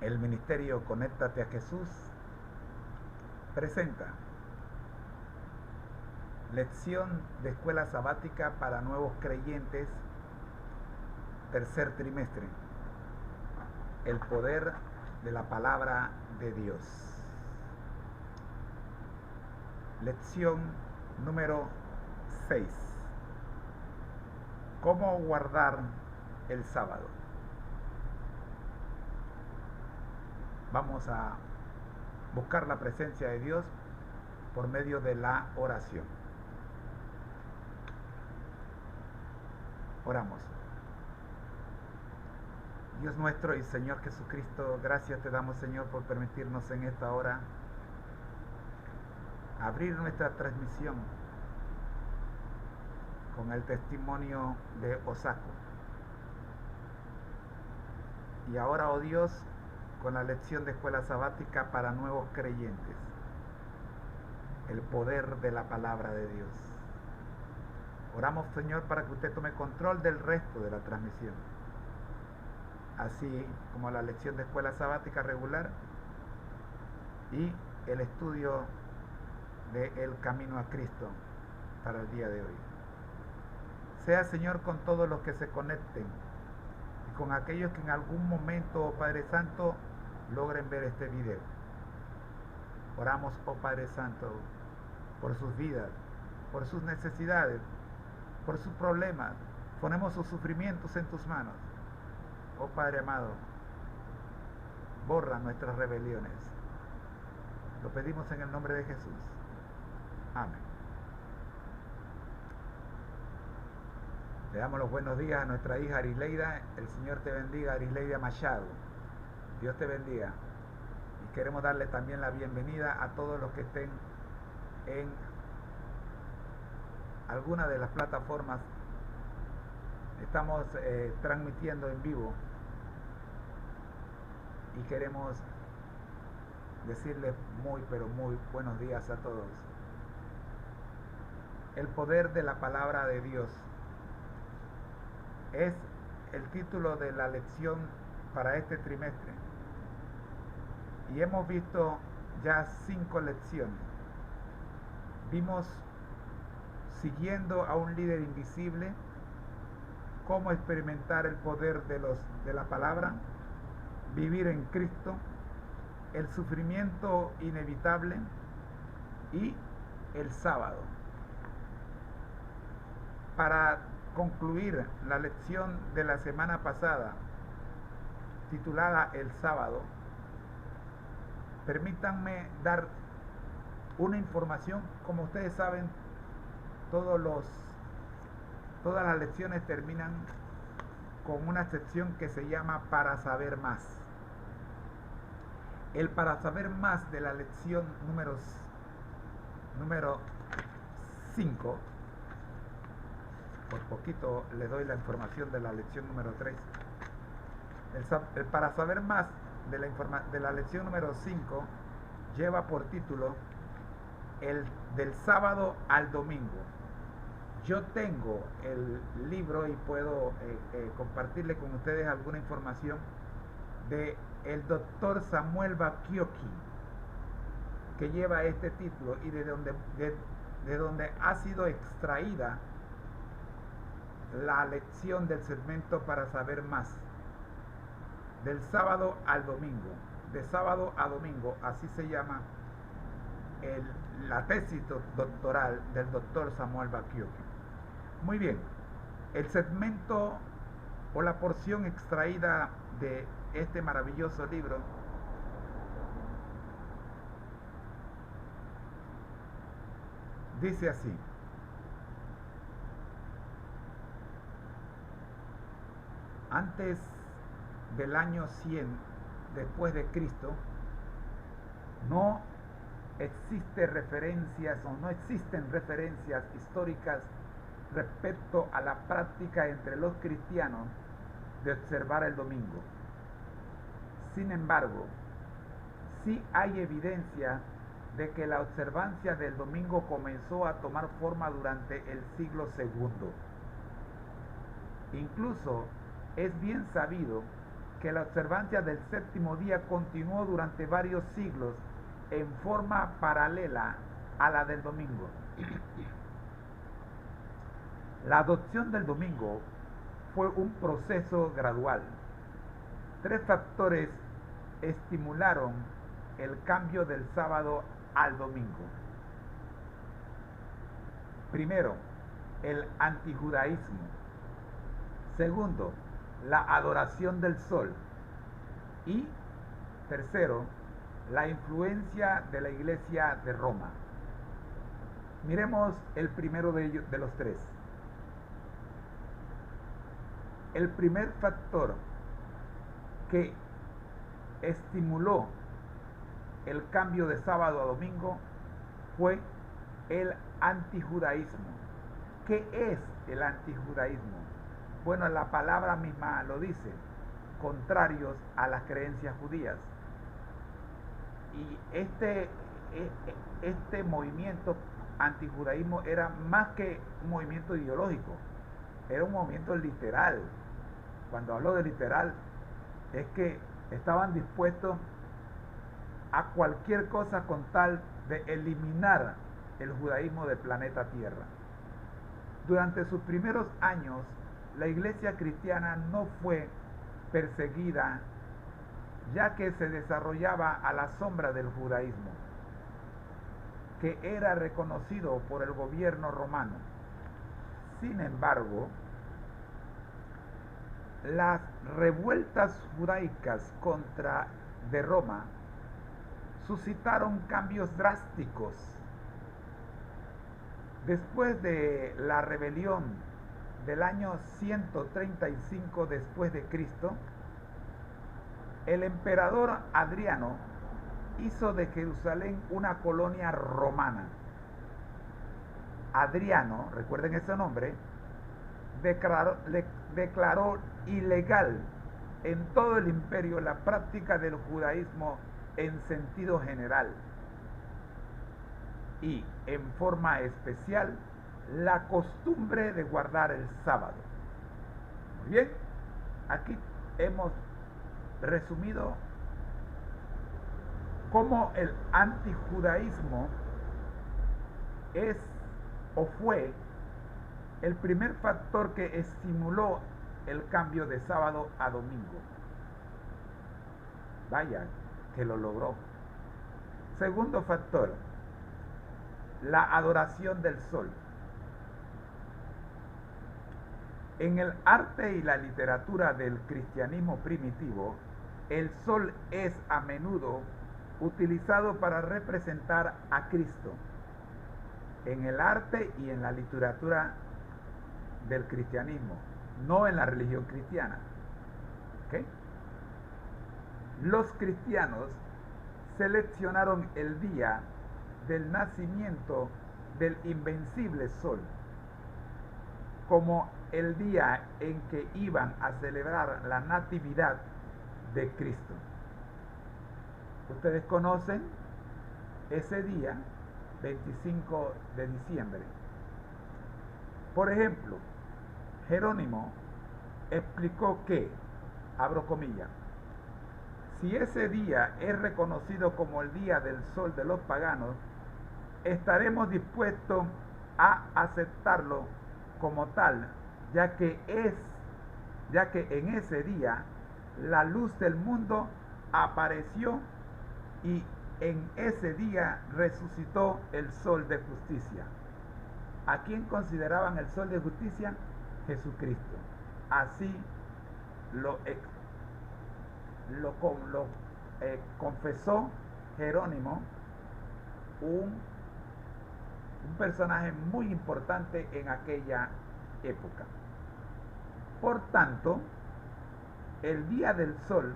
El Ministerio Conéctate a Jesús presenta Lección de Escuela Sabática para Nuevos Creyentes, tercer trimestre. El poder de la palabra de Dios. Lección número 6. ¿Cómo guardar el sábado? Vamos a buscar la presencia de Dios por medio de la oración. Oramos. Dios nuestro y Señor Jesucristo, gracias te damos, Señor, por permitirnos en esta hora abrir nuestra transmisión con el testimonio de Osako. Y ahora, oh Dios, con la lección de escuela sabática para nuevos creyentes, el poder de la palabra de Dios. Oramos, Señor, para que usted tome control del resto de la transmisión, así como la lección de escuela sabática regular y el estudio de El Camino a Cristo para el día de hoy. Sea, Señor, con todos los que se conecten y con aquellos que en algún momento, oh Padre Santo, logren ver este video. Oramos, oh Padre Santo, por sus vidas, por sus necesidades, por sus problemas. Ponemos sus sufrimientos en tus manos. Oh Padre amado, borra nuestras rebeliones. Lo pedimos en el nombre de Jesús. Amén. Le damos los buenos días a nuestra hija Arisleida. El Señor te bendiga, Arisleida Machado. Dios te bendiga. Y queremos darle también la bienvenida a todos los que estén en alguna de las plataformas. Estamos transmitiendo en vivo y queremos decirles muy pero muy buenos días a todos. El poder de la palabra de Dios es el título de la lección para este trimestre. Y hemos visto ya 5 lecciones. Vimos, siguiendo a un líder invisible, cómo experimentar el poder de la palabra, vivir en Cristo, el sufrimiento inevitable y el sábado. Para concluir la lección de la semana pasada, titulada El sábado, permítanme dar una información. Como ustedes saben, todas las lecciones terminan con una sección que se llama Para saber más. El para saber más de la lección número 5, por poquito les doy la información de la lección número 3. El para saber más de la lección número 5 lleva por título el del sábado al domingo. Yo tengo el libro y puedo compartirle con ustedes alguna información de el doctor Samuel Bakioki, que lleva este título y de donde ha sido extraída la lección del segmento para saber más, del sábado al domingo, de sábado a domingo, así se llama la tesis doctoral del doctor Samuel Bakioki. Muy bien, el segmento o la porción extraída de este maravilloso libro dice así: antes del año 100 después de Cristo, no existen referencias históricas respecto a la práctica entre los cristianos de observar el domingo. Sin embargo, sí hay evidencia de que la observancia del domingo comenzó a tomar forma durante el siglo II. Incluso es bien sabido que la observancia del séptimo día continuó durante varios siglos en forma paralela a la del domingo. La adopción del domingo fue un proceso gradual. Tres factores estimularon el cambio del sábado al domingo. Primero, el antijudaísmo. Segundo, la adoración del sol. Y tercero, la influencia de la Iglesia de Roma. Miremos el primero de ellos, de los tres. El primer factor que estimuló el cambio de sábado a domingo fue el antijudaísmo. ¿Qué es el antijudaísmo? Bueno, la palabra misma lo dice, contrarios a las creencias judías. Y este movimiento antijudaísmo era más que un movimiento ideológico, era un movimiento literal. Cuando hablo de literal, es que estaban dispuestos a cualquier cosa con tal de eliminar el judaísmo del planeta Tierra. Durante sus primeros años, la iglesia cristiana no fue perseguida, ya que se desarrollaba a la sombra del judaísmo, que era reconocido por el gobierno romano. Sin embargo, las revueltas judaicas de Roma suscitaron cambios drásticos. Después de la rebelión del año 135 después de Cristo, el emperador Adriano hizo de Jerusalén una colonia romana. Adriano, recuerden ese nombre, declaró ilegal en todo el imperio la práctica del judaísmo en sentido general y en forma especial la costumbre de guardar el sábado. Muy bien, aquí hemos resumido cómo el antijudaísmo es o fue el primer factor que estimuló el cambio de sábado a domingo. Vaya, que lo logró. Segundo factor, la adoración del sol. En el arte y la literatura del cristianismo primitivo, el sol es a menudo utilizado para representar a Cristo. En el arte y en la literatura del cristianismo, no en la religión cristiana. ¿Okay? Los cristianos seleccionaron el día del nacimiento del invencible sol como el día en que iban a celebrar la natividad de Cristo. Ustedes conocen ese día, 25 de diciembre. Por ejemplo, Jerónimo explicó que, abro comillas, si ese día es reconocido como el día del sol de los paganos, estaremos dispuestos a aceptarlo como tal, ya que en ese día la luz del mundo apareció y en ese día resucitó el sol de justicia. ¿A quién consideraban el sol de justicia? Jesucristo. Así lo confesó Jerónimo, un personaje muy importante en aquella época. Por tanto, el día del sol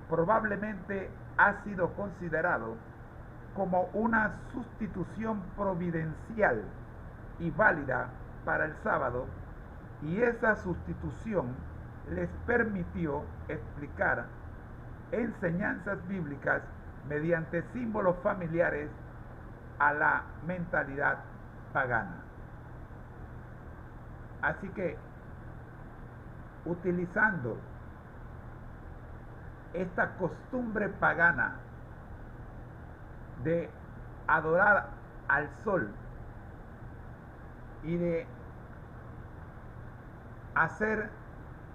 probablemente ha sido considerado como una sustitución providencial y válida para el sábado, y esa sustitución les permitió explicar enseñanzas bíblicas mediante símbolos familiares a la mentalidad pagana. Así que, utilizando esta costumbre pagana de adorar al sol y de hacer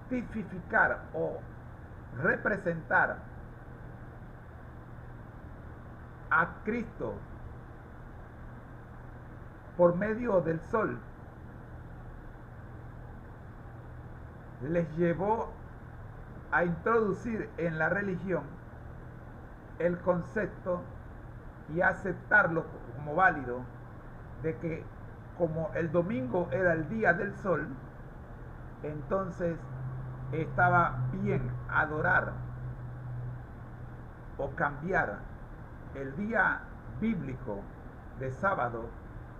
tipificar o representar a Cristo por medio del sol, les llevó a introducir en la religión el concepto y aceptarlo como válido de que como el domingo era el día del sol, entonces estaba bien adorar o cambiar el día bíblico de sábado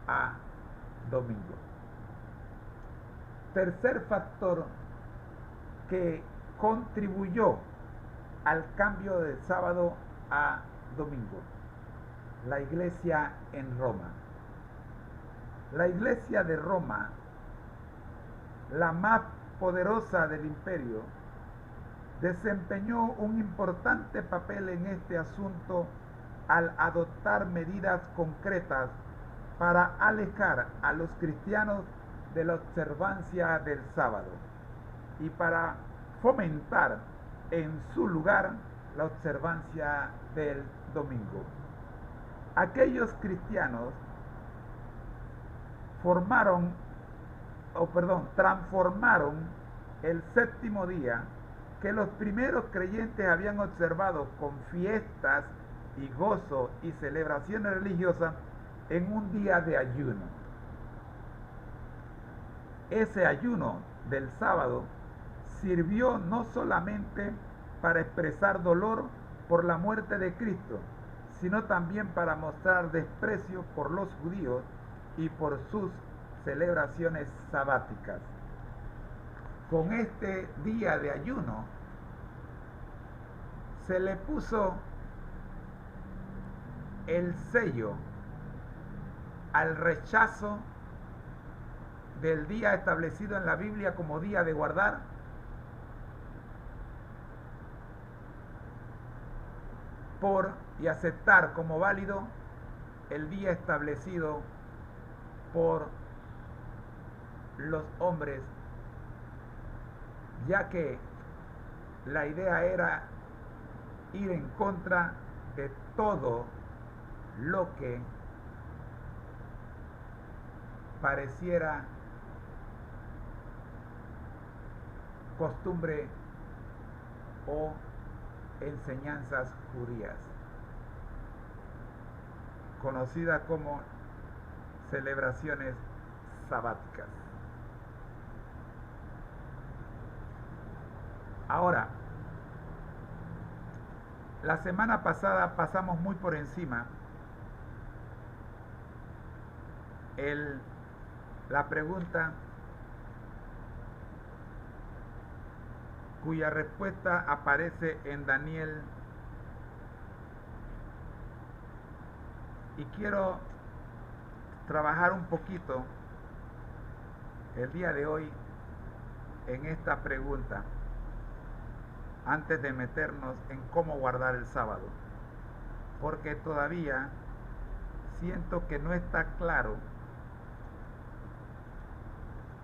a domingo. Tercer factor que contribuyó al cambio de sábado a domingo: la iglesia en Roma. La iglesia de Roma, la más poderosa del imperio, desempeñó un importante papel en este asunto al adoptar medidas concretas para alejar a los cristianos de la observancia del sábado y para fomentar en su lugar la observancia del domingo. Aquellos cristianos transformaron el séptimo día que los primeros creyentes habían observado con fiestas y gozo y celebraciones religiosas en un día de ayuno. Ese ayuno del sábado sirvió no solamente para expresar dolor por la muerte de Cristo, sino también para mostrar desprecio por los judíos y por sus celebraciones sabáticas. Con este día de ayuno se le puso el sello al rechazo del día establecido en la Biblia como día de guardar y aceptar como válido el día establecido por los hombres, ya que la idea era ir en contra de todo lo que pareciera costumbre o enseñanzas judías, conocidas como celebraciones sabáticas. Ahora, la semana pasada pasamos muy por encima la pregunta cuya respuesta aparece en Daniel, y quiero trabajar un poquito el día de hoy en esta pregunta antes de meternos en cómo guardar el sábado, porque todavía siento que no está claro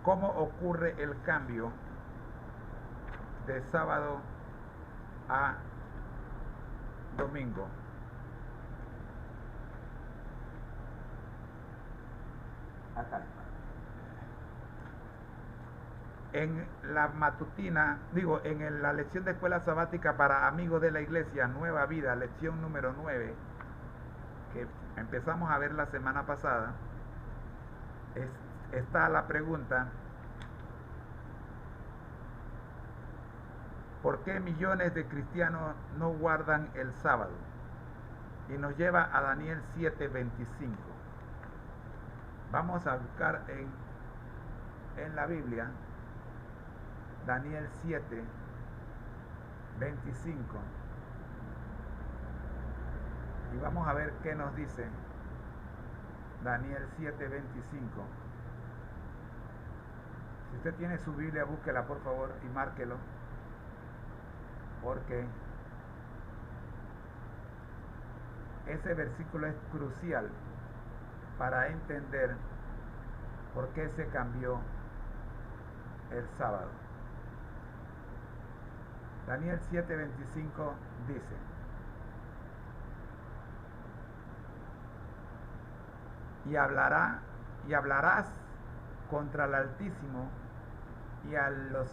cómo ocurre el cambio de sábado a domingo. Acá. En la matutina, en la lección de escuela sabática para amigos de la iglesia, Nueva Vida, lección número 9, que empezamos a ver la semana pasada, está la pregunta: ¿por qué millones de cristianos no guardan el sábado? Y nos lleva a Daniel 7:25. Vamos a buscar en la Biblia Daniel 7:25 y vamos a ver qué nos dice Daniel 7:25. Si usted tiene su Biblia, búsquela por favor y márquelo, porque ese versículo es crucial para entender por qué se cambió el sábado. Daniel 7:25 dice: y hablarás contra el Altísimo, y a los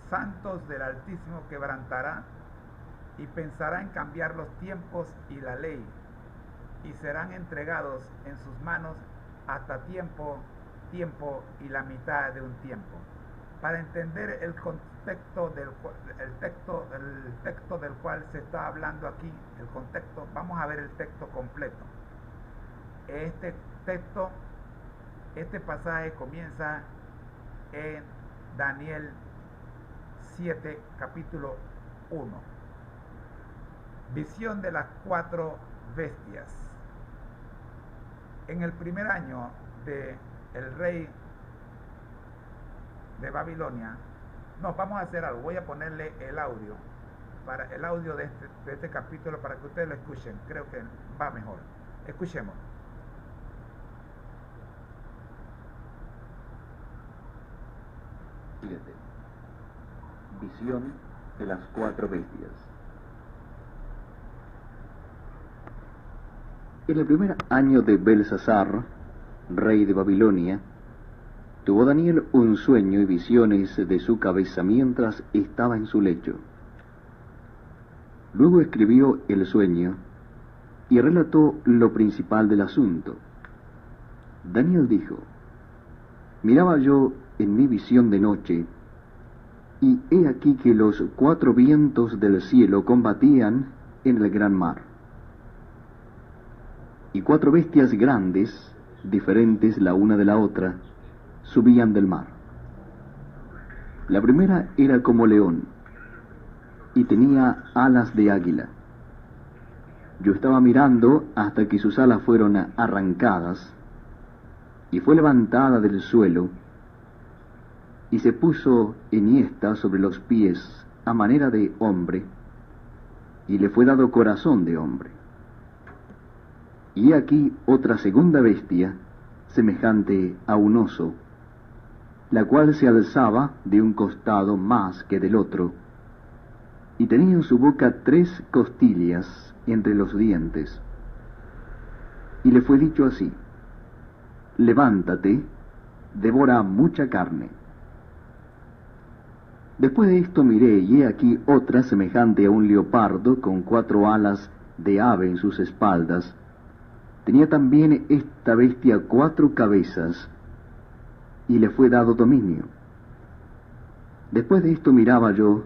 santos del Altísimo quebrantará, y pensará en cambiar los tiempos y la ley, y serán entregados en sus manos hasta tiempo y la mitad de un tiempo. Para entender el contexto el texto del cual se está hablando aquí, el contexto, vamos a ver el texto completo. Este pasaje comienza en Daniel 7, capítulo 1. Visión de las 4 bestias. En el primer año de el rey de Babilonia, vamos a hacer algo, voy a ponerle el audio de este capítulo para que ustedes lo escuchen, creo que va mejor. Escuchemos. Visión de las 4 bestias. En el primer año de Belsasar, rey de Babilonia, tuvo Daniel un sueño y visiones de su cabeza mientras estaba en su lecho. Luego escribió el sueño y relató lo principal del asunto. Daniel dijo: miraba yo en mi visión de noche, y he aquí que los 4 vientos del cielo combatían en el gran mar. Y 4 bestias grandes, diferentes la una de la otra, subían del mar. La primera era como león, y tenía alas de águila. Yo estaba mirando hasta que sus alas fueron arrancadas, y fue levantada del suelo, y se puso enhiesta sobre los pies a manera de hombre, y le fue dado corazón de hombre. Y aquí otra segunda bestia, semejante a un oso, la cual se alzaba de un costado más que del otro, y tenía en su boca 3 costillas entre los dientes. Y le fue dicho así: levántate, devora mucha carne. Después de esto miré, y he aquí otra semejante a un leopardo, con 4 alas de ave en sus espaldas. Tenía también esta bestia 4 cabezas, y le fue dado dominio. Después de esto miraba yo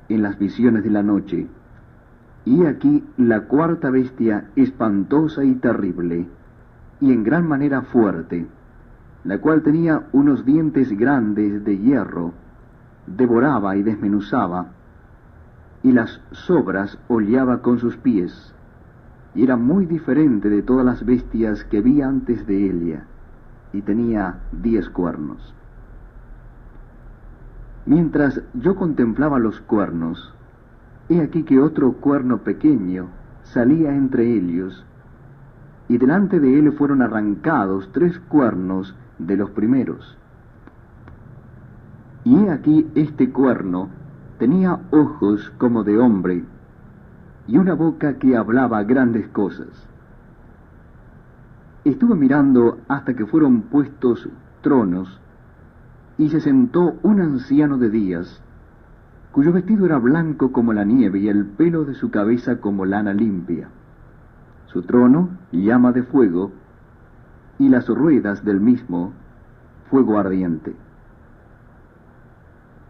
en las visiones de la noche, y he aquí la 4ª bestia, espantosa y terrible, y en gran manera fuerte, la cual tenía unos dientes grandes de hierro, devoraba y desmenuzaba, y las sobras hollaba con sus pies, y era muy diferente de todas las bestias que vi antes de ella, y tenía 10 cuernos. Mientras yo contemplaba los cuernos, he aquí que otro cuerno pequeño salía entre ellos, y delante de él fueron arrancados 3 cuernos de los primeros. Y he aquí este cuerno tenía ojos como de hombre, y una boca que hablaba grandes cosas. Estuve mirando hasta que fueron puestos tronos, y se sentó un anciano de días, cuyo vestido era blanco como la nieve, y el pelo de su cabeza como lana limpia. Su trono, llama de fuego, y las ruedas del mismo, fuego ardiente.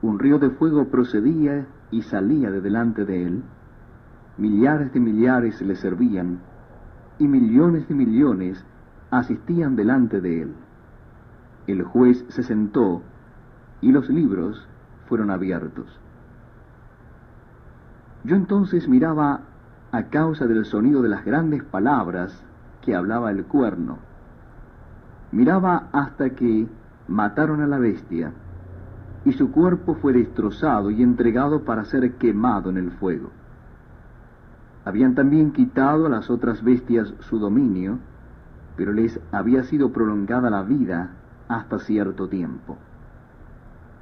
Un río de fuego procedía y salía de delante de él. Millares de millares le servían, y millones de millones asistían delante de él. El juez se sentó, y los libros fueron abiertos. Yo entonces miraba a causa del sonido de las grandes palabras que hablaba el cuerno. Miraba hasta que mataron a la bestia, y su cuerpo fue destrozado y entregado para ser quemado en el fuego. Habían también quitado a las otras bestias su dominio, pero les había sido prolongada la vida hasta cierto tiempo.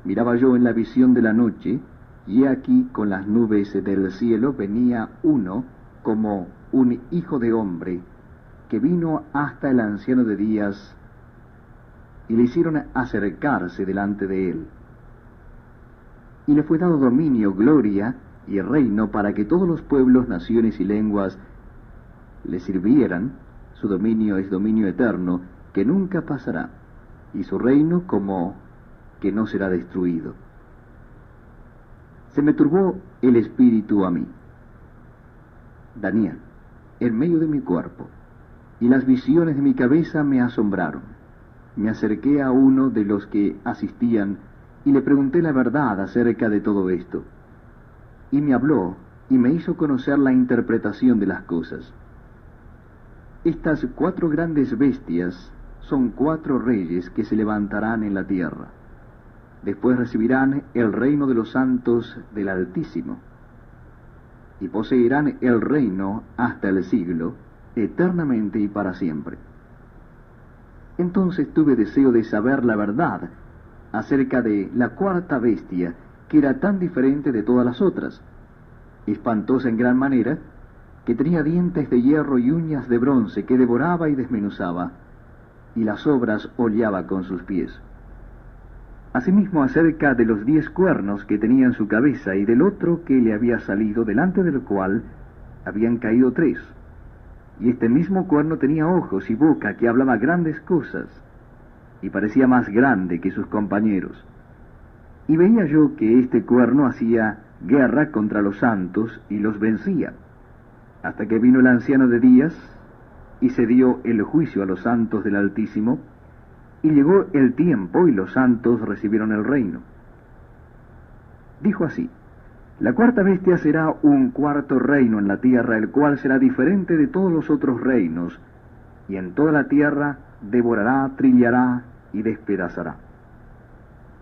Miraba yo en la visión de la noche, y he aquí con las nubes del cielo venía uno como un hijo de hombre, que vino hasta el anciano de días, y le hicieron acercarse delante de él. Y le fue dado dominio, gloria y reino para que todos los pueblos, naciones y lenguas le sirvieran. Su dominio es dominio eterno, que nunca pasará, y su reino como que no será destruido. Se me turbó el espíritu a mí, Daniel, en medio de mi cuerpo, y las visiones de mi cabeza me asombraron. Me acerqué a uno de los que asistían y le pregunté la verdad acerca de todo esto. Y me habló y me hizo conocer la interpretación de las cosas. Estas 4 grandes bestias son 4 reyes que se levantarán en la tierra. Después recibirán el reino de los santos del Altísimo, y poseerán el reino hasta el siglo, eternamente y para siempre. Entonces tuve deseo de saber la verdad acerca de la 4ª bestia, que era tan diferente de todas las otras, espantosa en gran manera, que tenía dientes de hierro y uñas de bronce, que devoraba y desmenuzaba, y las obras hollaba con sus pies. Asimismo acerca de los 10 cuernos que tenía en su cabeza, y del otro que le había salido, delante del cual habían caído 3. Y este mismo cuerno tenía ojos y boca, que hablaba grandes cosas, y parecía más grande que sus compañeros. Y veía yo que este cuerno hacía guerra contra los santos y los vencía, hasta que vino el anciano de días, y se dio el juicio a los santos del Altísimo, y llegó el tiempo, y los santos recibieron el reino. Dijo así: la 4ª bestia será un 4º reino en la tierra, el cual será diferente de todos los otros reinos, y en toda la tierra devorará, trillará y despedazará.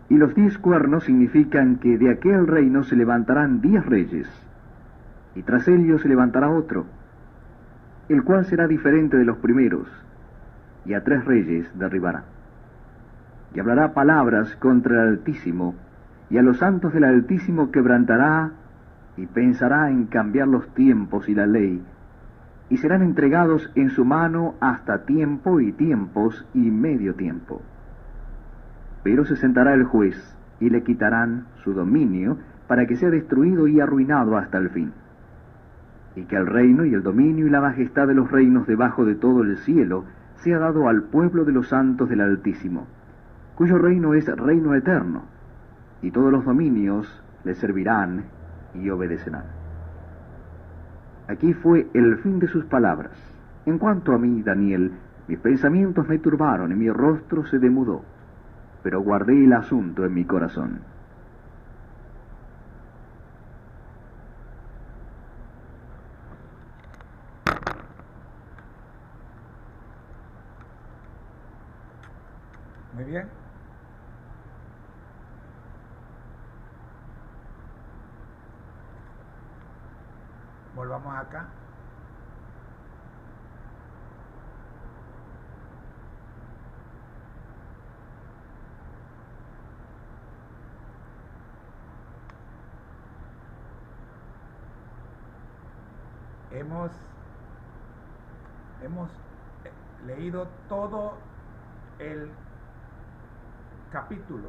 Y los 10 cuernos significan que de aquel reino se levantarán 10 reyes, y tras ellos se levantará otro, el cual será diferente de los primeros, y a 3 reyes derribará. Y hablará palabras contra el Altísimo, y a los santos del Altísimo quebrantará, y pensará en cambiar los tiempos y la ley, y serán entregados en su mano hasta tiempo y tiempos y medio tiempo. Pero se sentará el juez, y le quitarán su dominio, para que sea destruido y arruinado hasta el fin. Y que el reino y el dominio y la majestad de los reinos debajo de todo el cielo sea dado al pueblo de los santos del Altísimo, cuyo reino es reino eterno, y todos los dominios le servirán y obedecerán. Aquí fue el fin de sus palabras. En cuanto a mí, Daniel, mis pensamientos me turbaron y mi rostro se demudó, pero guardé el asunto en mi corazón. Muy bien. Volvamos acá. Hemos leído todo el capítulo,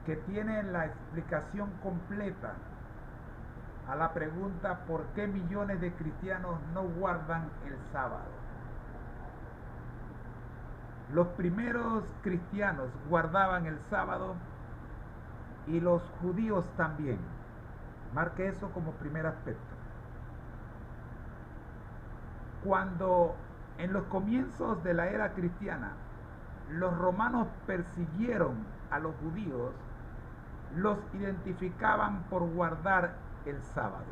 que tiene la explicación completa a la pregunta ¿por qué millones de cristianos no guardan el sábado? Los primeros cristianos guardaban el sábado y los judíos también. Marque eso como primer aspecto. Cuando en los comienzos de la era cristiana los romanos persiguieron a los judíos, los identificaban por guardar el sábado.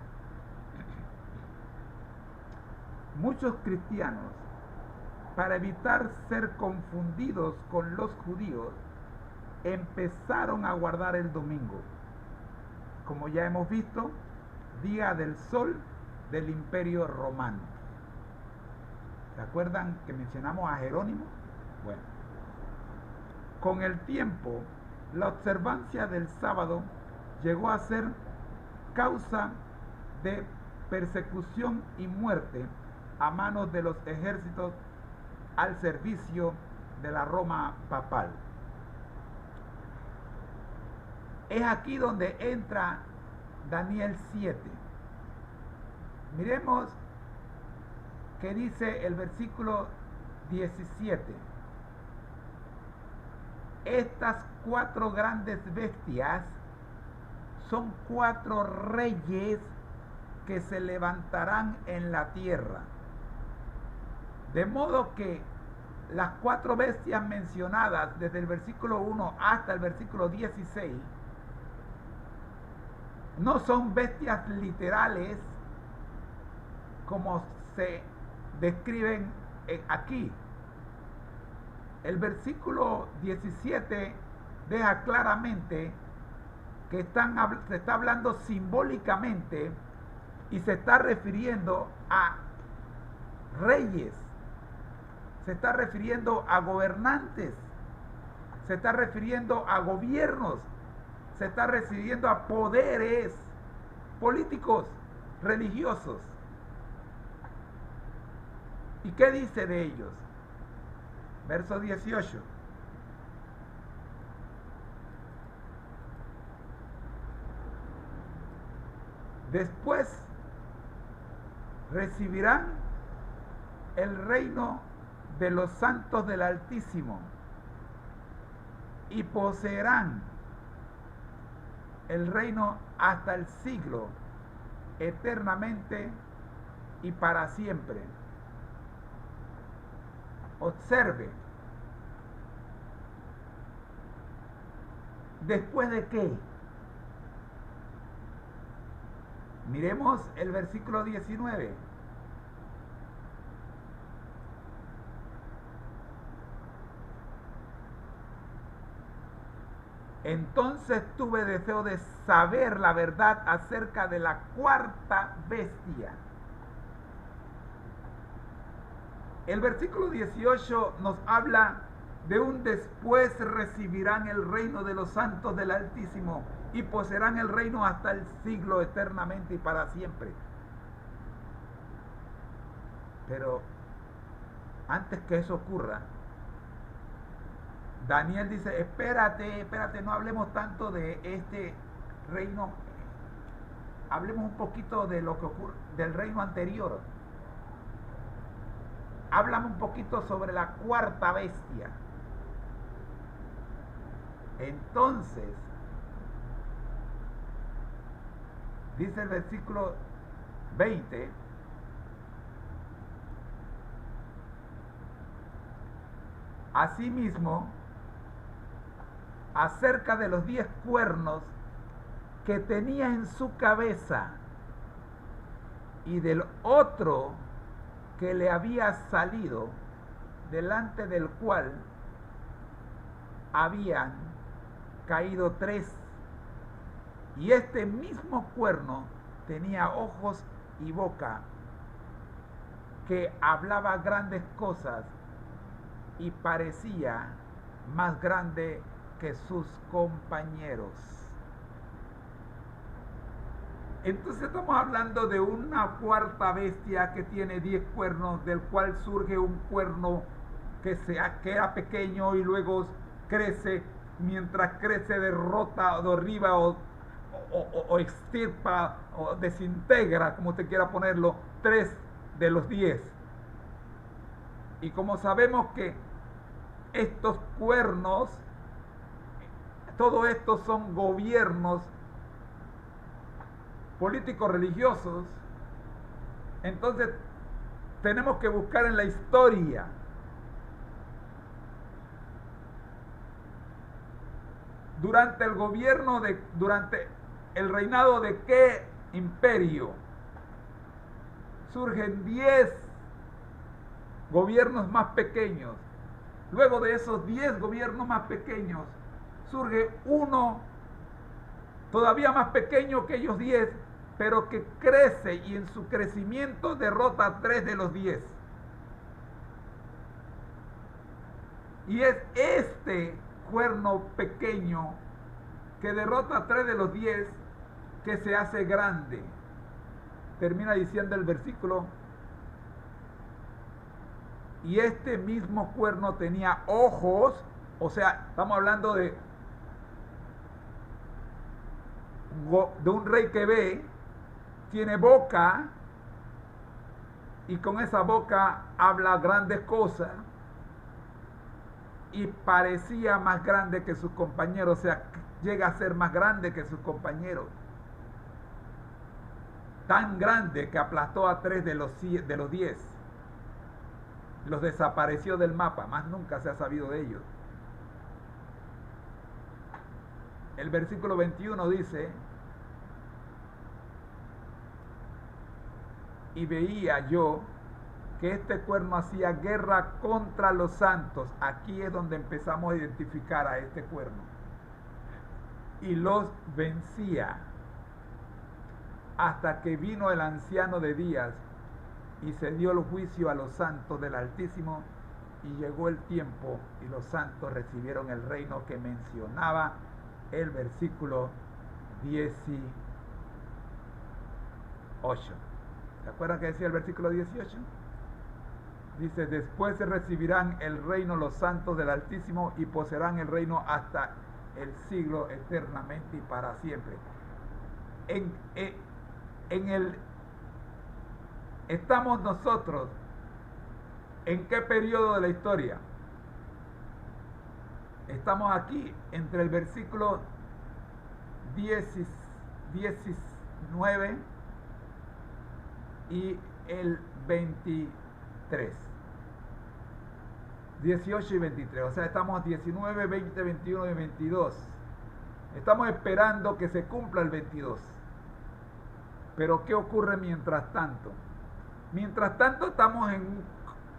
Muchos cristianos, para evitar ser confundidos con los judíos, empezaron a guardar el domingo. Como ya hemos visto, día del sol del Imperio Romano. ¿Se acuerdan que mencionamos a Jerónimo? Bueno, con el tiempo, la observancia del sábado llegó a ser causa de persecución y muerte a manos de los ejércitos al servicio de la Roma papal. Es aquí donde entra Daniel 7. Miremos que dice el versículo 17. Estas 4 grandes bestias son 4 reyes que se levantarán en la tierra. De modo que las 4 bestias mencionadas desde el versículo 1 hasta el versículo 16 no son bestias literales como se describen aquí. El versículo 17 deja claramente que se está hablando simbólicamente y se está refiriendo a reyes, se está refiriendo a gobernantes, se está refiriendo a gobiernos, se está refiriendo a poderes políticos, religiosos. ¿Y qué dice de ellos? Verso 18. Después recibirán el reino de los santos del Altísimo y poseerán el reino hasta el siglo, eternamente y para siempre. Observe, ¿después de qué? Miremos el versículo 19. Entonces tuve deseo de saber la verdad acerca de la 4ª bestia. El versículo 18 nos habla de un después recibirán el reino de los santos del Altísimo y poseerán el reino hasta el siglo, eternamente y para siempre. Pero antes que eso ocurra, Daniel dice, espérate, no hablemos tanto de este reino, hablemos un poquito de lo que ocurre, del reino anterior. Háblame un poquito sobre la 4ª bestia. Entonces, dice el versículo 20, asimismo, acerca de los 10 cuernos que tenía en su cabeza y del otro que le había salido, delante del cual habían caído 3, y este mismo cuerno tenía ojos y boca, que hablaba grandes cosas y parecía más grande que sus compañeros. Entonces estamos hablando de una 4ª bestia que tiene 10 cuernos, del cual surge un cuerno que era pequeño y luego crece, mientras crece derrota, derriba o extirpa o desintegra, como usted quiera ponerlo, 3 de los 10. Y como sabemos que estos cuernos, todos estos son gobiernos políticos religiosos, entonces tenemos que buscar en la historia durante el reinado de qué imperio surgen 10 gobiernos más pequeños. Luego de esos 10 gobiernos más pequeños surge uno todavía más pequeño que ellos 10, pero que crece y en su crecimiento derrota a 3 de los 10. Y es este cuerno pequeño que derrota a 3 de los 10 que se hace grande. Termina diciendo el versículo: y este mismo cuerno tenía ojos, o sea, estamos hablando de un rey que ve, tiene boca, y con esa boca habla grandes cosas, y parecía más grande que sus compañeros, o sea, llega a ser más grande que sus compañeros. Tan grande que aplastó a 3 de los 10. Los desapareció del mapa, más nunca se ha sabido de ellos. El versículo 21 dice: y veía yo que este cuerno hacía guerra contra los santos. Aquí es donde empezamos a identificar a este cuerno. Y los vencía hasta que vino el anciano de días y se dio el juicio a los santos del Altísimo, y llegó el tiempo y los santos recibieron el reino que mencionaba el versículo 18. ¿Se acuerdan que decía el versículo 18? Dice: después se recibirán el reino los santos del Altísimo y poseerán el reino hasta el siglo, eternamente y para siempre. Estamos nosotros ¿en qué periodo de la historia? Estamos aquí entre el versículo 19 y el 23. 18 y 23. O sea, estamos 19, 20, 21 y 22. Estamos esperando que se cumpla el 22. Pero ¿qué ocurre mientras tanto? Mientras tanto estamos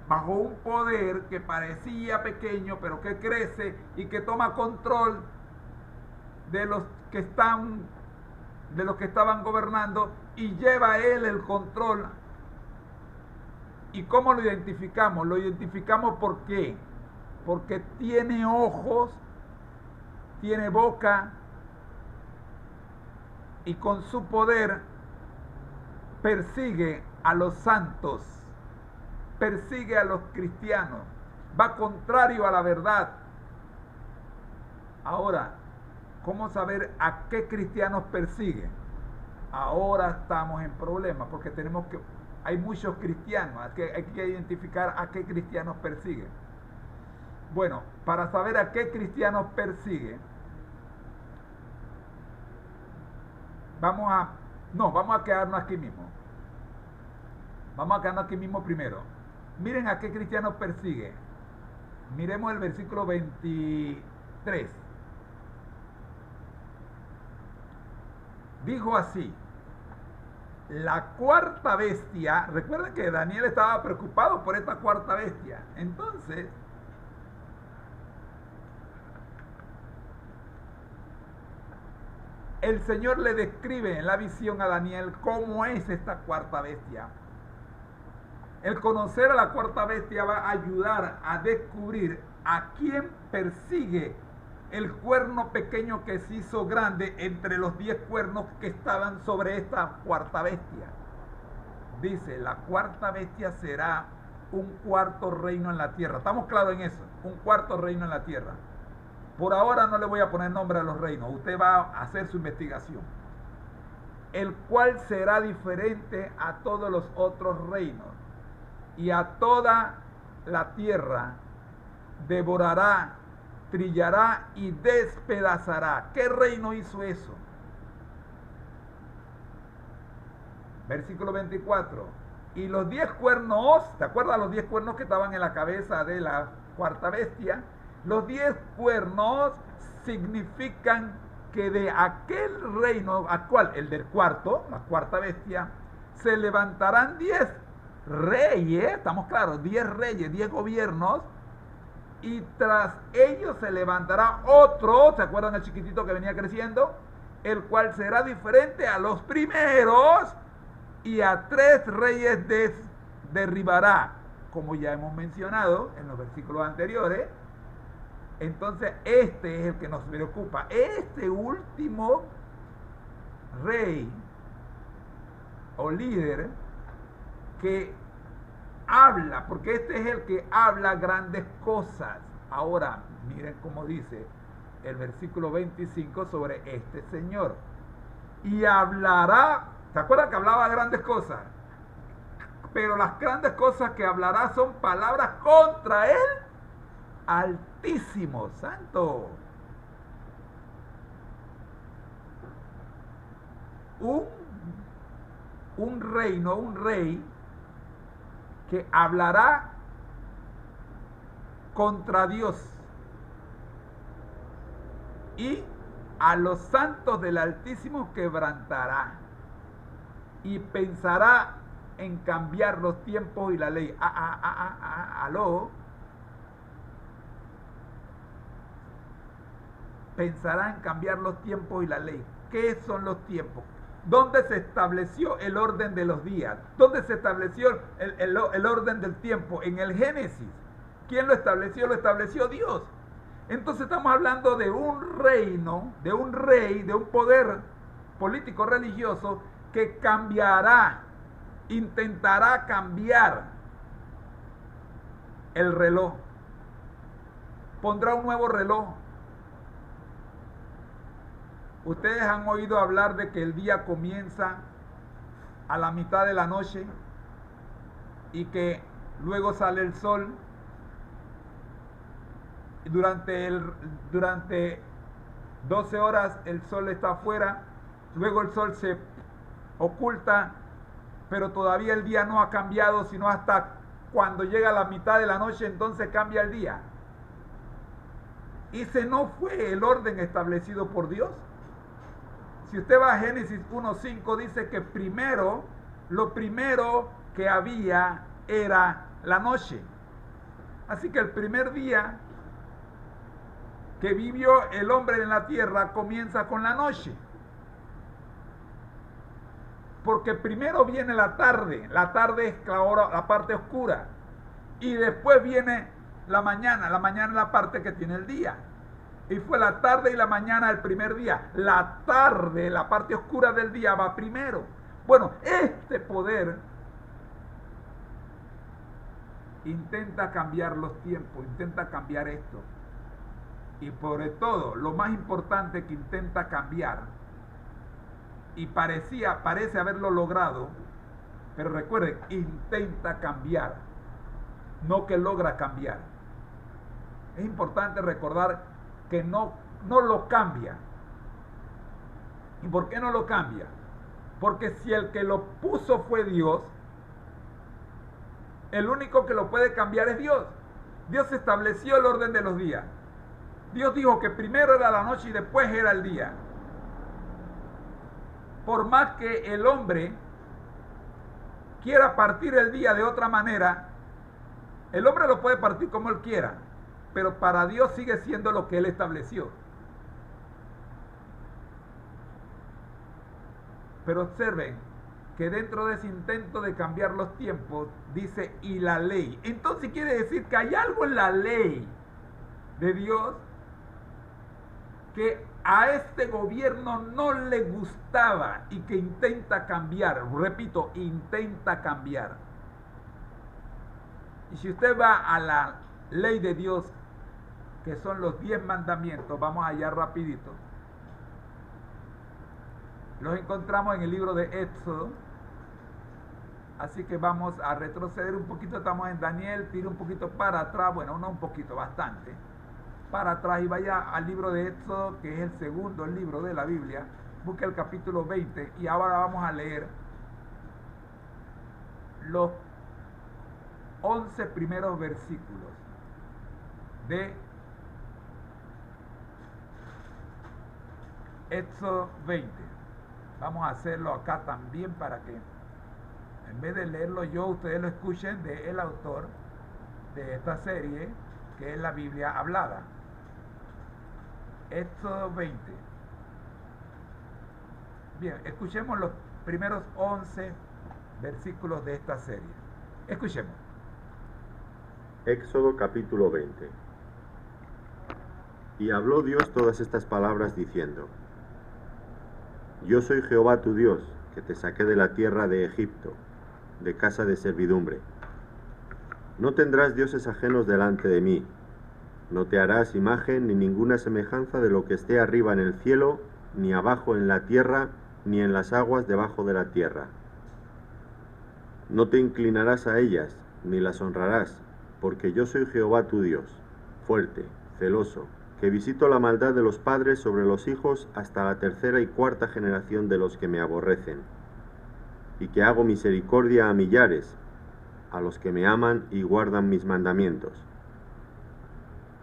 bajo un poder que parecía pequeño, pero que crece y que toma control de los que estaban gobernando, y lleva él el control. ¿Y cómo lo identificamos? Lo identificamos ¿por qué? Porque tiene ojos, tiene boca, y con su poder persigue a los santos, persigue a los cristianos, va contrario a la verdad. Ahora, ¿cómo saber a qué cristianos persigue? Ahora estamos en problemas porque hay muchos cristianos, hay que identificar a qué cristianos persigue. Bueno, para saber a qué cristianos persigue, vamos a quedarnos aquí mismo. Vamos a quedarnos aquí mismo primero. Miren a qué cristianos persigue. Miremos el versículo 23. Dijo así: la cuarta bestia. Recuerden que Daniel estaba preocupado por esta cuarta bestia. Entonces, el Señor le describe en la visión a Daniel cómo es esta cuarta bestia. El conocer a la cuarta bestia va a ayudar a descubrir a quién persigue el cuerno pequeño que se hizo grande entre los 10 cuernos que estaban sobre esta cuarta bestia. Dice: la cuarta bestia será un cuarto reino en la tierra. ¿Estamos claros en eso? Un cuarto reino en la tierra. Por ahora no le voy a poner nombre a los reinos. Usted va a hacer su investigación. El cual será diferente a todos los otros reinos, y a toda la tierra devorará, trillará y despedazará. ¿Qué reino hizo eso? Versículo 24. Y los 10 cuernos, ¿te acuerdas los 10 cuernos que estaban en la cabeza de la cuarta bestia? Los 10 cuernos significan que de aquel reino actual, el del cuarto, la cuarta bestia, se levantarán 10 reyes, estamos claros, 10 reyes, 10 gobiernos, y tras ellos se levantará otro, ¿se acuerdan el chiquitito que venía creciendo? el cual será diferente a los primeros, y a 3 reyes derribará, como ya hemos mencionado en los versículos anteriores. Entonces este es el que nos preocupa. Este último rey o líder que habla, porque este es el que habla grandes cosas. Ahora miren cómo dice el versículo 25 sobre este señor. Y hablará, ¿se acuerdan que hablaba grandes cosas? Pero las grandes cosas que hablará son palabras contra él Altísimo, santo. Un reino, un rey que hablará contra Dios y a los santos del Altísimo quebrantará y pensará en cambiar los tiempos y la ley. Aló. Pensará en cambiar los tiempos y la ley. ¿Qué son los tiempos? ¿Dónde se estableció el orden de los días? ¿Dónde se estableció el orden del tiempo? En el Génesis. ¿Quién lo estableció? Lo estableció Dios. Entonces estamos hablando de un reino, de un rey, de un poder político religioso que cambiará, intentará cambiar el reloj. Pondrá un nuevo reloj. Ustedes han oído hablar de que el día comienza a la mitad de la noche y que luego sale el sol. Durante 12 horas el sol está afuera, luego el sol se oculta, pero todavía el día no ha cambiado, sino hasta cuando llega a la mitad de la noche, entonces cambia el día. Ese no fue el orden establecido por Dios. Si usted va a Génesis 1:5, dice que lo primero que había era la noche. Así que el primer día que vivió el hombre en la tierra comienza con la noche. Porque primero viene la tarde es la parte oscura. Y después viene la mañana es la parte que tiene el día. Y fue la tarde y la mañana el primer día. La tarde, la parte oscura del día va primero. Bueno, este poder intenta cambiar los tiempos, intenta cambiar esto. Y sobre todo, lo más importante que intenta cambiar, y parece haberlo logrado, pero recuerden, intenta cambiar, no que logra cambiar. Es importante recordar que no lo cambia. ¿Y por qué no lo cambia? Porque si el que lo puso fue Dios, el único que lo puede cambiar es Dios. Dios estableció el orden de los días. Dios dijo que primero era la noche y después era el día. Por más que el hombre quiera partir el día de otra manera, el hombre lo puede partir como él quiera, pero para Dios sigue siendo lo que Él estableció. Pero observen que dentro de ese intento de cambiar los tiempos, dice, y la ley. Entonces quiere decir que hay algo en la ley de Dios que a este gobierno no le gustaba y que intenta cambiar. Repito, intenta cambiar. Y si usted va a la ley de Dios, que son los 10 mandamientos, vamos allá rapidito. Los encontramos en el libro de Éxodo. Así que vamos a retroceder un poquito, estamos en Daniel, tira un poquito para atrás, bueno, no un poquito, bastante, para atrás y vaya al libro de Éxodo, que es el segundo libro de la Biblia, busque el capítulo 20 y ahora vamos a leer los 11 primeros versículos de Éxodo 20. Vamos a hacerlo acá también para que en vez de leerlo yo, ustedes lo escuchen del autor de esta serie, que es la Biblia hablada. Éxodo 20. Bien, escuchemos los primeros 11 versículos de esta serie. Escuchemos. Éxodo capítulo 20. Y habló Dios todas estas palabras diciendo: Yo soy Jehová tu Dios, que te saqué de la tierra de Egipto, de casa de servidumbre. No tendrás dioses ajenos delante de mí. No te harás imagen ni ninguna semejanza de lo que esté arriba en el cielo, ni abajo en la tierra, ni en las aguas debajo de la tierra. No te inclinarás a ellas, ni las honrarás, porque yo soy Jehová tu Dios, fuerte, celoso, que visito la maldad de los padres sobre los hijos hasta la tercera y cuarta generación de los que me aborrecen, y que hago misericordia a millares, a los que me aman y guardan mis mandamientos.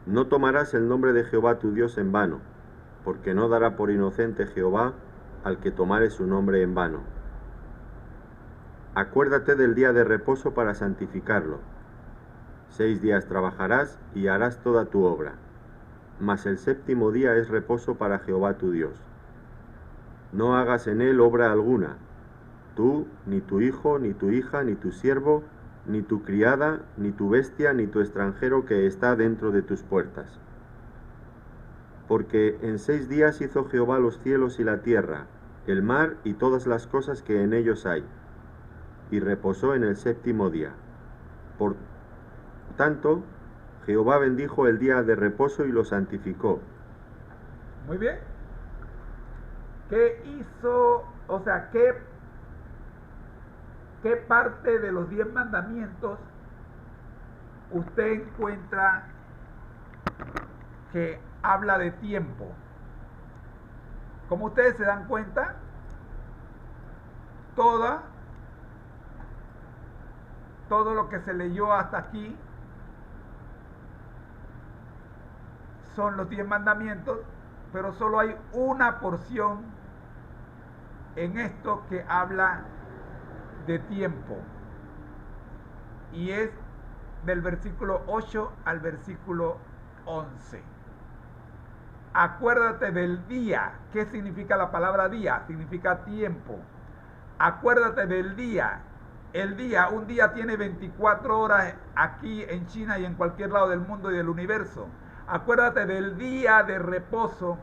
No tomarás el nombre de Jehová tu Dios en vano, porque no dará por inocente Jehová al que tomare su nombre en vano. Acuérdate del día de reposo para santificarlo. 6 días trabajarás y harás toda tu obra, mas el séptimo día es reposo para Jehová tu Dios. No hagas en él obra alguna, tú, ni tu hijo, ni tu hija, ni tu siervo, ni tu criada, ni tu bestia, ni tu extranjero que está dentro de tus puertas. Porque en 6 días hizo Jehová los cielos y la tierra, el mar y todas las cosas que en ellos hay, y reposó en el séptimo día. Por tanto, Jehová bendijo el día de reposo y lo santificó. Muy bien. ¿Qué hizo? O sea, ¿qué parte de los 10 mandamientos usted encuentra que habla de tiempo? Como ustedes se dan cuenta, todo lo que se leyó hasta aquí son los 10 mandamientos, pero solo hay una porción en esto que habla de tiempo, y es del versículo 8 al versículo 11. Acuérdate del día. ¿Qué significa la palabra día? Significa tiempo. Acuérdate del día. El día, un día tiene 24 horas aquí en China y en cualquier lado del mundo y del universo. Acuérdate del día de reposo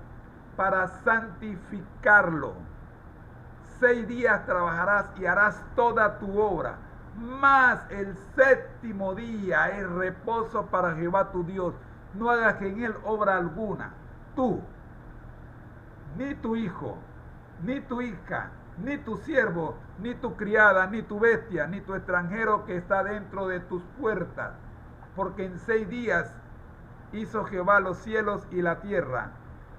para santificarlo. 6 días trabajarás y harás toda tu obra, mas el séptimo día es reposo para Jehová tu Dios. No hagas en él obra alguna, tú, ni tu hijo, ni tu hija, ni tu siervo, ni tu criada, ni tu bestia, ni tu extranjero que está dentro de tus puertas, porque en 6 días hizo Jehová los cielos y la tierra,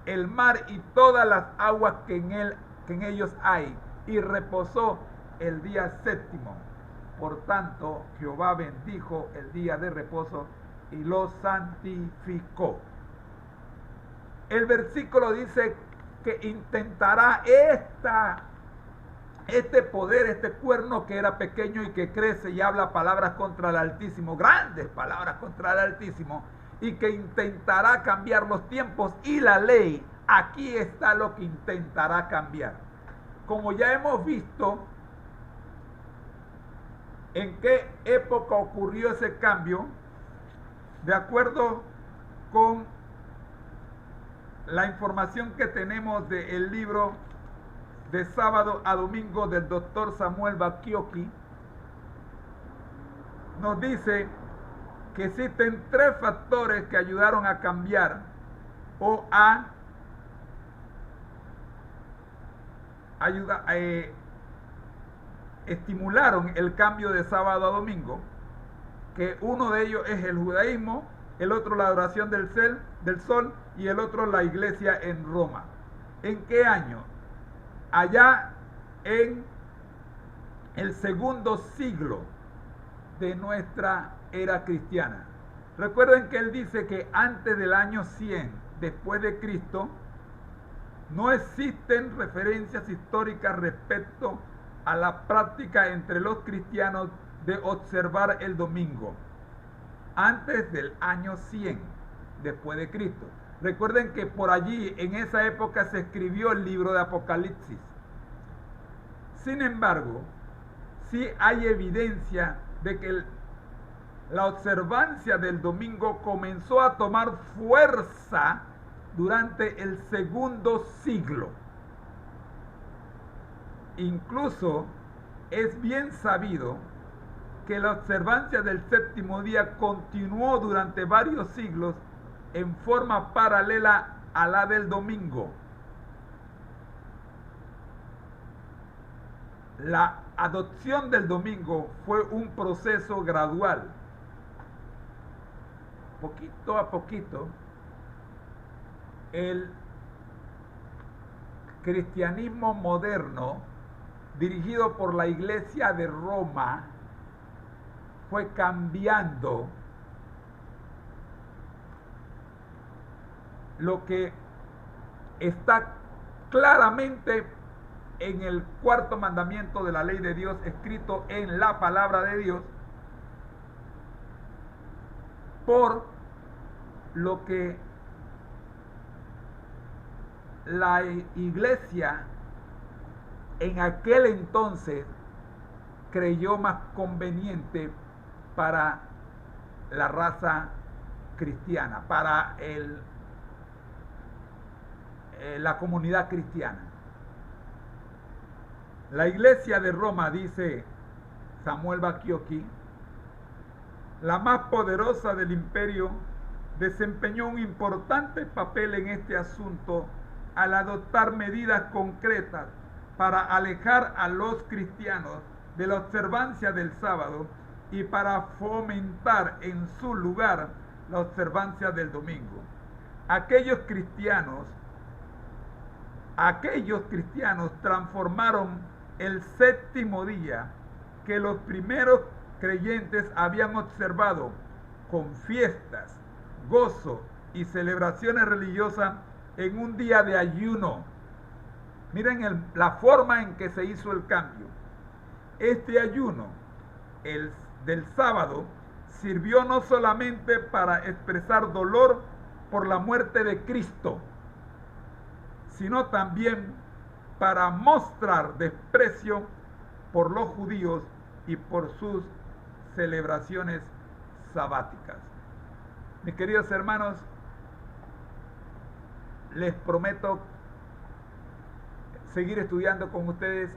el mar y todas las aguas que en ellos hay, y reposó el día séptimo. Por tanto, Jehová bendijo el día de reposo y lo santificó. El versículo dice que intentará este poder, este cuerno que era pequeño y que crece y habla palabras contra el Altísimo, grandes palabras contra el Altísimo, y que intentará cambiar los tiempos y la ley. Aquí está lo que intentará cambiar. Como ya hemos visto en qué época ocurrió ese cambio, de acuerdo con la información que tenemos del libro de Sábado a Domingo del doctor Samuel Bakioki, nos dice que existen 3 factores que ayudaron a cambiar o estimularon el cambio de sábado a domingo, que uno de ellos es el judaísmo, el otro la adoración del sol y el otro la iglesia en Roma. ¿En qué año? Allá en el 2.º siglo de nuestra era cristiana. Recuerden que él dice que antes del año 100 después de Cristo no existen referencias históricas respecto a la práctica entre los cristianos de observar el domingo antes del año 100 después de Cristo. Recuerden que por allí en esa época se escribió el libro de Apocalipsis, Sin embargo, sí hay evidencia de que la observancia del domingo comenzó a tomar fuerza durante el segundo siglo. Incluso es bien sabido que la observancia del séptimo día continuó durante varios siglos en forma paralela a la del domingo. La adopción del domingo fue un proceso gradual. Poquito a poquito, el cristianismo moderno, dirigido por la Iglesia de Roma, fue cambiando lo que está claramente en el cuarto mandamiento de la ley de Dios, escrito en la palabra de Dios, por lo que la iglesia en aquel entonces creyó más conveniente para la raza cristiana, para la comunidad cristiana. La iglesia de Roma, dice Samuel Bacchiocchi, la más poderosa del imperio, desempeñó un importante papel en este asunto al adoptar medidas concretas para alejar a los cristianos de la observancia del sábado y para fomentar en su lugar la observancia del domingo. Aquellos cristianos transformaron el séptimo día que los primeros creyentes habían observado con fiestas, gozo y celebraciones religiosas en un día de ayuno. Miren la forma en que se hizo el cambio. Este ayuno, el del sábado, sirvió no solamente para expresar dolor por la muerte de Cristo, sino también para mostrar desprecio por los judíos y por sus celebraciones sabáticas. Mis queridos hermanos, les prometo seguir estudiando con ustedes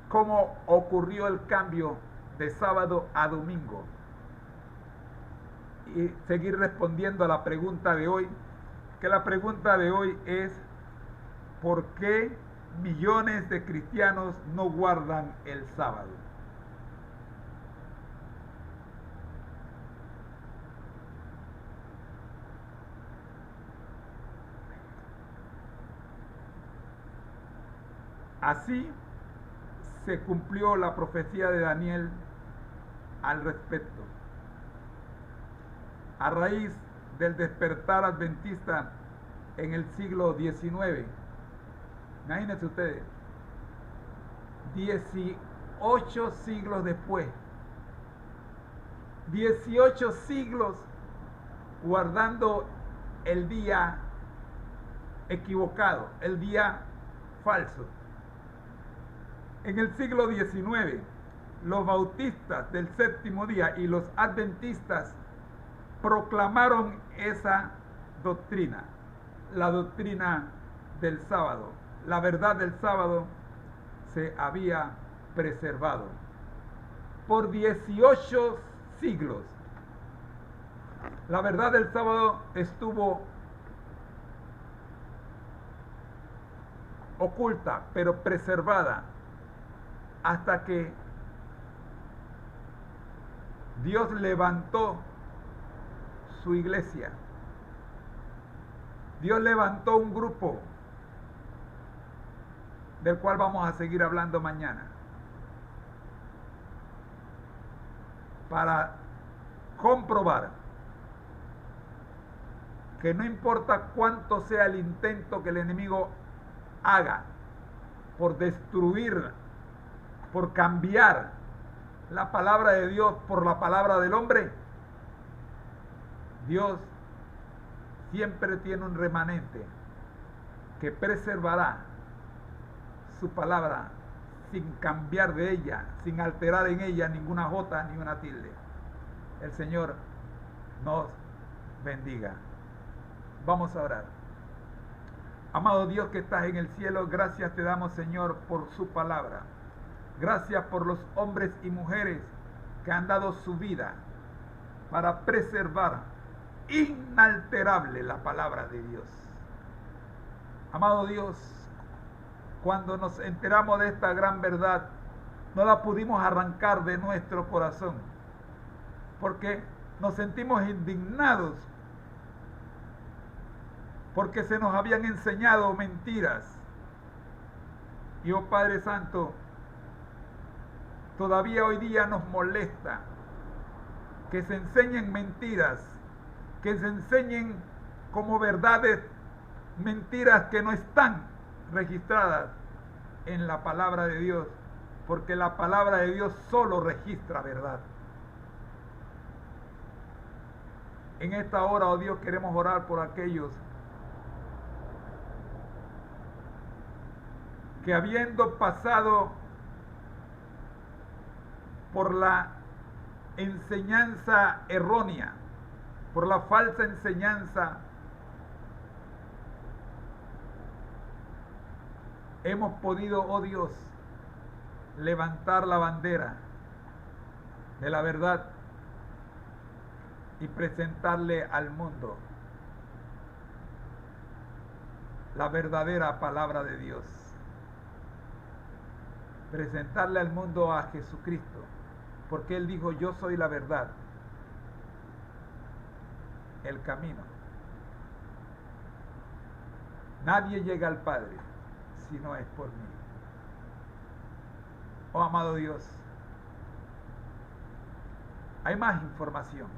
cómo ocurrió el cambio de sábado a domingo y seguir respondiendo a la pregunta de hoy, que la pregunta de hoy es: ¿por qué millones de cristianos no guardan el sábado? Así se cumplió la profecía de Daniel al respecto. A raíz del despertar adventista en el siglo XIX, imagínense ustedes, 18 siglos después, 18 siglos guardando el día equivocado, el día falso. En el siglo XIX, los bautistas del séptimo día y los adventistas proclamaron esa doctrina, la doctrina del sábado. La verdad del sábado se había preservado. Por 18 siglos, la verdad del sábado estuvo oculta, pero preservada, hasta que Dios levantó su iglesia. Dios levantó un grupo del cual vamos a seguir hablando mañana, para comprobar que no importa cuánto sea el intento que el enemigo haga por destruir, por cambiar la palabra de Dios por la palabra del hombre, Dios siempre tiene un remanente que preservará su palabra sin cambiar de ella, sin alterar en ella ninguna jota ni una tilde. El Señor nos bendiga. Vamos a orar. Amado Dios que estás en el cielo, gracias te damos, Señor, por su palabra. Gracias por los hombres y mujeres que han dado su vida para preservar inalterable la palabra de Dios. Amado Dios, cuando nos enteramos de esta gran verdad, no la pudimos arrancar de nuestro corazón, porque nos sentimos indignados, porque se nos habían enseñado mentiras. Y oh Padre Santo, todavía hoy día nos molesta que se enseñen mentiras, que se enseñen como verdades, mentiras que no están registradas en la palabra de Dios, porque la palabra de Dios solo registra verdad. En esta hora, oh Dios, queremos orar por aquellos que, habiendo pasado por la enseñanza errónea, por la falsa enseñanza, hemos podido, oh Dios, levantar la bandera de la verdad y presentarle al mundo la verdadera palabra de Dios. Presentarle al mundo a Jesucristo, porque Él dijo: yo soy la verdad, el camino. Nadie llega al Padre si no es por mí. Oh amado Dios, hay más información.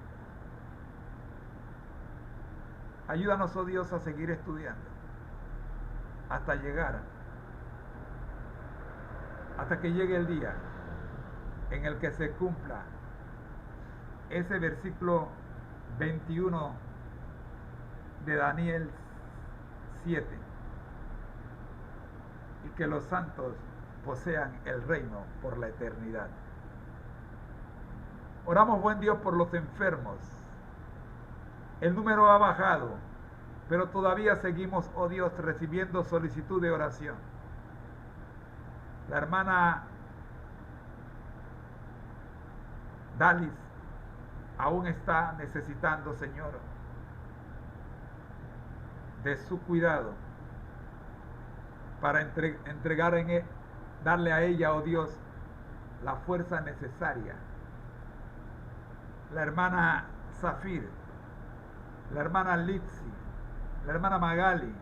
Ayúdanos, oh Dios, a seguir estudiando hasta llegar, hasta que llegue el día en el que se cumpla ese versículo 21 de Daniel 7, y que los santos posean el reino por la eternidad. Oramos, buen Dios, por los enfermos. El número ha bajado, pero todavía seguimos, oh Dios, recibiendo solicitud de oración. La hermana Dalis aún está necesitando, Señor, de su cuidado para entregar darle a ella, oh Dios, la fuerza necesaria. La hermana Zafir, la hermana Litsi, la hermana Magali,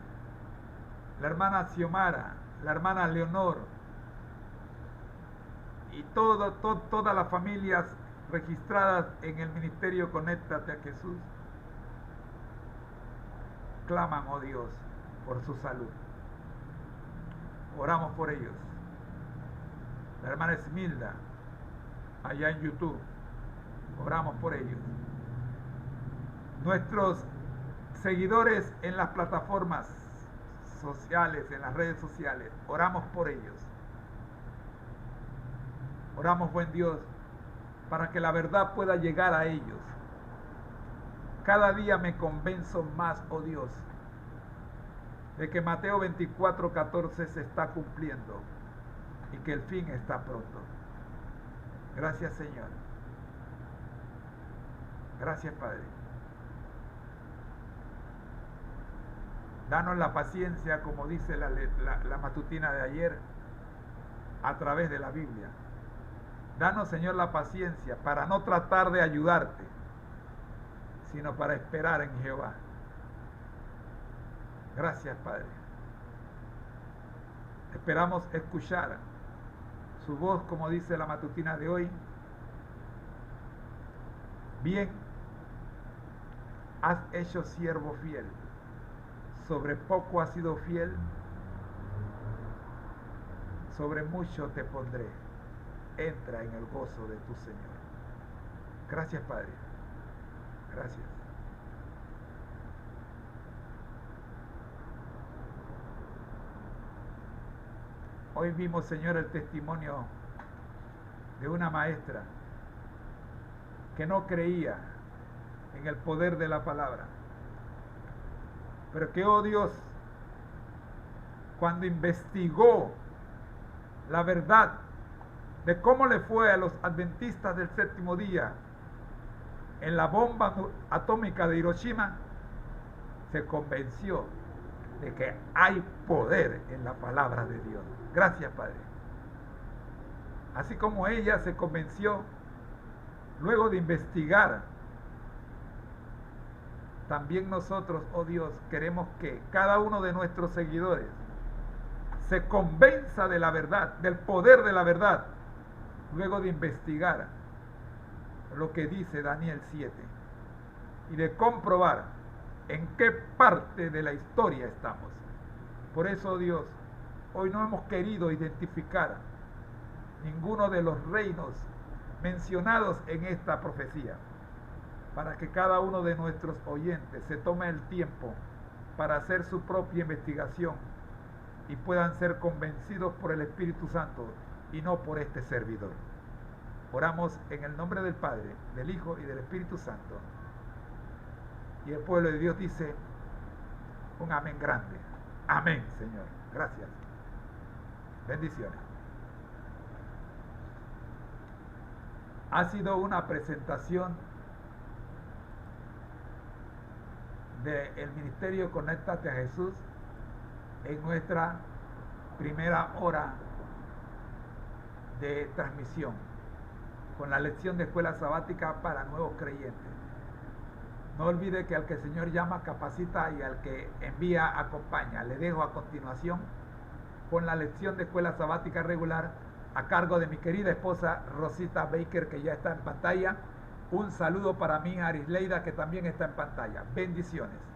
la hermana Xiomara, la hermana Leonor y todas las familias registradas en el ministerio Conéctate a Jesús claman, oh Dios, por su salud. Oramos por ellos. La hermana Esmilda, allá en YouTube, oramos por ellos. Nuestros seguidores en las plataformas sociales, en las redes sociales, oramos por ellos. Oramos, buen Dios, para que la verdad pueda llegar a ellos. Cada día me convenzo más, oh Dios, de que Mateo 24:14 se está cumpliendo y que el fin está pronto. Gracias, Señor. Gracias, Padre. Danos la paciencia, como dice la matutina de ayer, a través de la Biblia. Danos, Señor, la paciencia para no tratar de ayudarte, sino para esperar en Jehová. Gracias, Padre. Esperamos escuchar su voz, como dice la matutina de hoy. Bien, has hecho siervo fiel. Sobre poco has sido fiel, sobre mucho te pondré. Entra en el gozo de tu Señor. Gracias, Padre. Gracias. Hoy vimos, Señor, el testimonio de una maestra que no creía en el poder de la palabra, pero que, oh Dios, cuando investigó la verdad de cómo le fue a los adventistas del séptimo día en la bomba atómica de Hiroshima, se convenció de que hay poder en la palabra de Dios. Gracias, Padre. Así como ella se convenció luego de investigar, también nosotros, oh Dios, queremos que cada uno de nuestros seguidores se convenza de la verdad, del poder de la verdad, luego de investigar lo que dice Daniel 7 y de comprobar en qué parte de la historia estamos. Por eso, Dios, hoy no hemos querido identificar ninguno de los reinos mencionados en esta profecía, para que cada uno de nuestros oyentes se tome el tiempo para hacer su propia investigación y puedan ser convencidos por el Espíritu Santo y no por este servidor. Oramos en el nombre del Padre, del Hijo y del Espíritu Santo. Y el pueblo de Dios dice un amén grande. Amén, Señor. Gracias. Bendiciones. Ha sido una presentación del Ministerio Conéctate a Jesús en nuestra primera hora de transmisión con la lección de escuela sabática para nuevos creyentes. No olvide que al que el Señor llama, capacita, y al que envía, acompaña. Le dejo a continuación con la lección de escuela sabática regular a cargo de mi querida esposa Rosita Baker, que ya está en pantalla. Un saludo para mi hija Arisleida, que también está en pantalla. Bendiciones.